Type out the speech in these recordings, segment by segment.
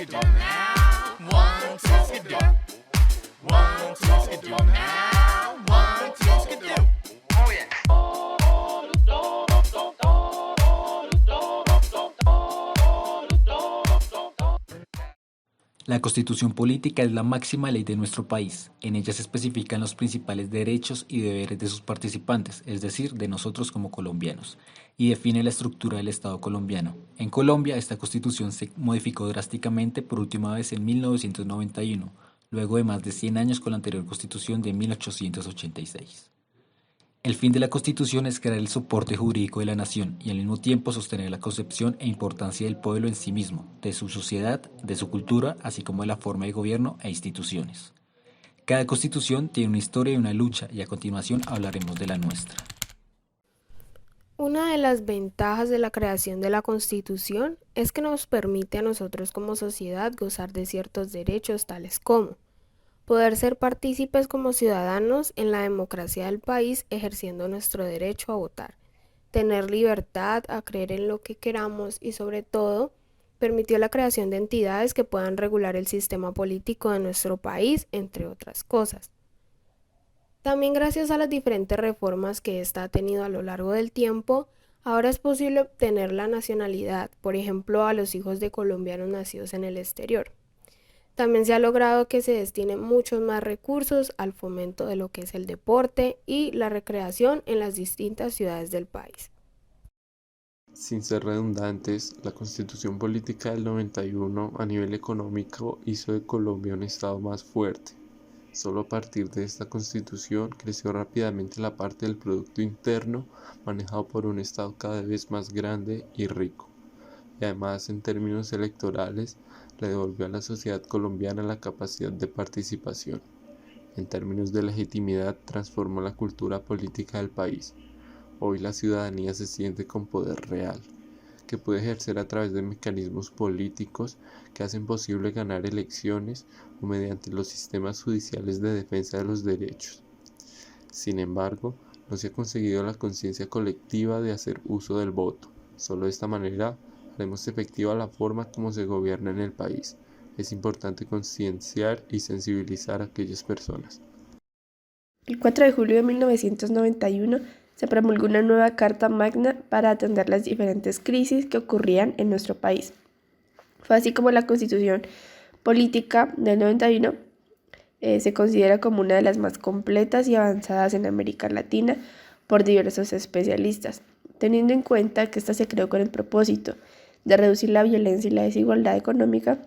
skidoo now. 1, 2, skidoo. 1, 2, skidoo now. 1, 2, skidoo. Oh yeah. La Constitución Política es la máxima ley de nuestro país. En ella se especifican los principales derechos y deberes de sus participantes, es decir, de nosotros como colombianos, y define la estructura del Estado colombiano. En Colombia, esta Constitución se modificó drásticamente por última vez en 1991, luego de más de 100 años con la anterior Constitución de 1886. El fin de la Constitución es crear el soporte jurídico de la nación y al mismo tiempo sostener la concepción e importancia del pueblo en sí mismo, de su sociedad, de su cultura, así como de la forma de gobierno e instituciones. Cada constitución tiene una historia y una lucha y a continuación hablaremos de la nuestra. Una de las ventajas de la creación de la Constitución es que nos permite a nosotros como sociedad gozar de ciertos derechos tales como poder ser partícipes como ciudadanos en la democracia del país ejerciendo nuestro derecho a votar, tener libertad a creer en lo que queramos y sobre todo permitió la creación de entidades que puedan regular el sistema político de nuestro país, entre otras cosas. También gracias a las diferentes reformas que ésta ha tenido a lo largo del tiempo, ahora es posible obtener la nacionalidad, por ejemplo, a los hijos de colombianos nacidos en el exterior. También se ha logrado que se destinen muchos más recursos al fomento de lo que es el deporte y la recreación en las distintas ciudades del país. Sin ser redundantes, la Constitución Política del 91 a nivel económico hizo de Colombia un estado más fuerte. Solo a partir de esta Constitución creció rápidamente la parte del Producto Interno manejado por un estado cada vez más grande y rico. Y además, en términos electorales, le devolvió a la sociedad colombiana la capacidad de participación. En términos de legitimidad, transformó la cultura política del país. Hoy la ciudadanía se siente con poder real, que puede ejercer a través de mecanismos políticos que hacen posible ganar elecciones o mediante los sistemas judiciales de defensa de los derechos. Sin embargo, no se ha conseguido la conciencia colectiva de hacer uso del voto. Solo de esta manera haremos efectiva la forma como se gobierna en el país. Es importante concienciar y sensibilizar a aquellas personas. El 4 de julio de 1991 se promulgó una nueva Carta Magna para atender las diferentes crisis que ocurrían en nuestro país. Fue así como la Constitución Política del 91 se considera como una de las más completas y avanzadas en América Latina por diversos especialistas, teniendo en cuenta que esta se creó con el propósito de reducir la violencia y la desigualdad económica.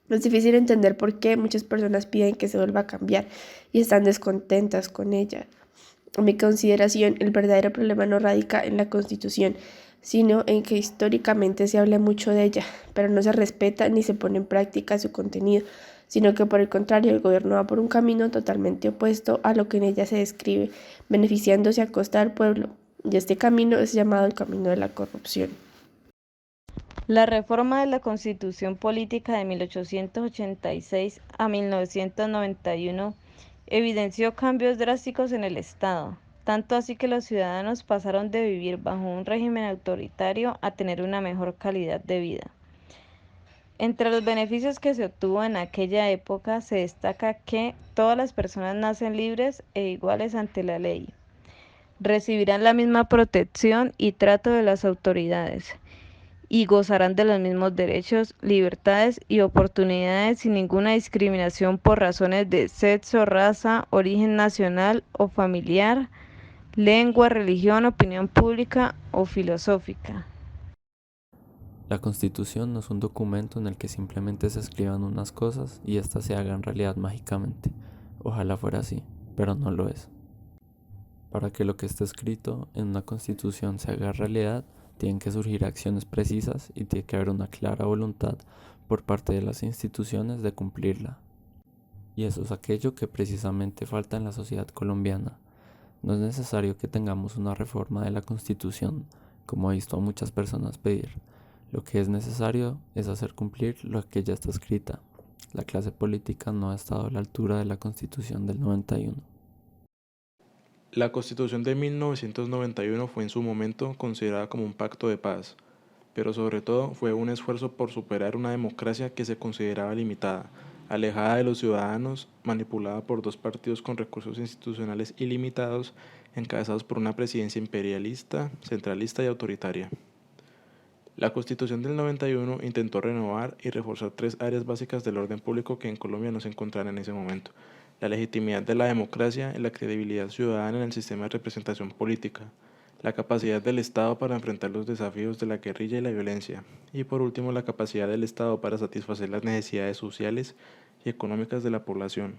Es difícil entender por qué muchas personas piden que se vuelva a cambiar y están descontentas con ella. En mi consideración, el verdadero problema no radica en la Constitución, sino en que históricamente se habla mucho de ella, pero no se respeta ni se pone en práctica su contenido, sino que por el contrario el gobierno va por un camino totalmente opuesto a lo que en ella se describe, beneficiándose a costa del pueblo, y este camino es llamado el camino de la corrupción. La reforma de la Constitución Política de 1886 a 1991 evidenció cambios drásticos en el Estado, tanto así que los ciudadanos pasaron de vivir bajo un régimen autoritario a tener una mejor calidad de vida. Entre los beneficios que se obtuvo en aquella época se destaca que todas las personas nacen libres e iguales ante la ley. Recibirán la misma protección y trato de las autoridades y gozarán de los mismos derechos, libertades y oportunidades sin ninguna discriminación por razones de sexo, raza, origen nacional o familiar, lengua, religión, opinión pública o filosófica. La Constitución no es un documento en el que simplemente se escriban unas cosas y éstas se hagan realidad mágicamente. Ojalá fuera así, pero no lo es. Para que lo que está escrito en una Constitución se haga realidad, tienen que surgir acciones precisas y tiene que haber una clara voluntad por parte de las instituciones de cumplirla. Y eso es aquello que precisamente falta en la sociedad colombiana. No es necesario que tengamos una reforma de la Constitución, como he visto a muchas personas pedir. Lo que es necesario es hacer cumplir lo que ya está escrita. La clase política no ha estado a la altura de la Constitución del 91. La Constitución de 1991 fue en su momento considerada como un pacto de paz, pero sobre todo fue un esfuerzo por superar una democracia que se consideraba limitada, alejada de los ciudadanos, manipulada por dos partidos con recursos institucionales ilimitados, encabezados por una presidencia imperialista, centralista y autoritaria. La Constitución del 91 intentó renovar y reforzar tres áreas básicas del orden público que en Colombia no se encontraban en ese momento: la legitimidad de la democracia y la credibilidad ciudadana en el sistema de representación política, la capacidad del Estado para enfrentar los desafíos de la guerrilla y la violencia, y por último la capacidad del Estado para satisfacer las necesidades sociales y económicas de la población.